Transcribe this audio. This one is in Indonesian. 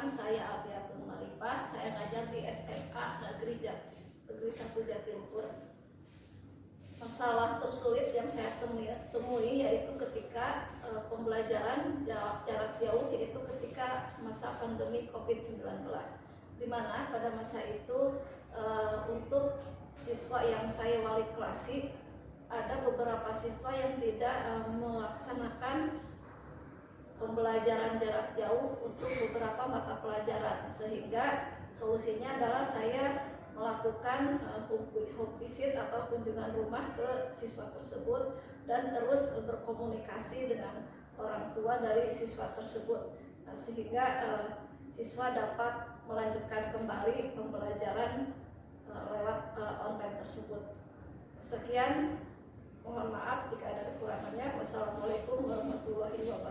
Perkenalkan, saya Alfiatun Marifah. Saya ngajar di SMA Negeri 1 Jatiluhur. Masalah tersulit yang saya temui yaitu ketika pembelajaran jarak jauh, yaitu ketika masa pandemi COVID-19, di mana pada masa itu untuk siswa yang saya wali kelasi, ada beberapa siswa yang tidak melaksanakan pembelajaran jarak jauh untuk beberapa mata pelajaran, sehingga solusinya adalah saya melakukan home visit atau kunjungan rumah ke siswa tersebut dan terus berkomunikasi dengan orang tua dari siswa tersebut, sehingga siswa dapat melanjutkan kembali pembelajaran lewat online tersebut. Sekian, mohon maaf jika ada kekurangannya. Wassalamualaikum warahmatullahi wabarakatuh.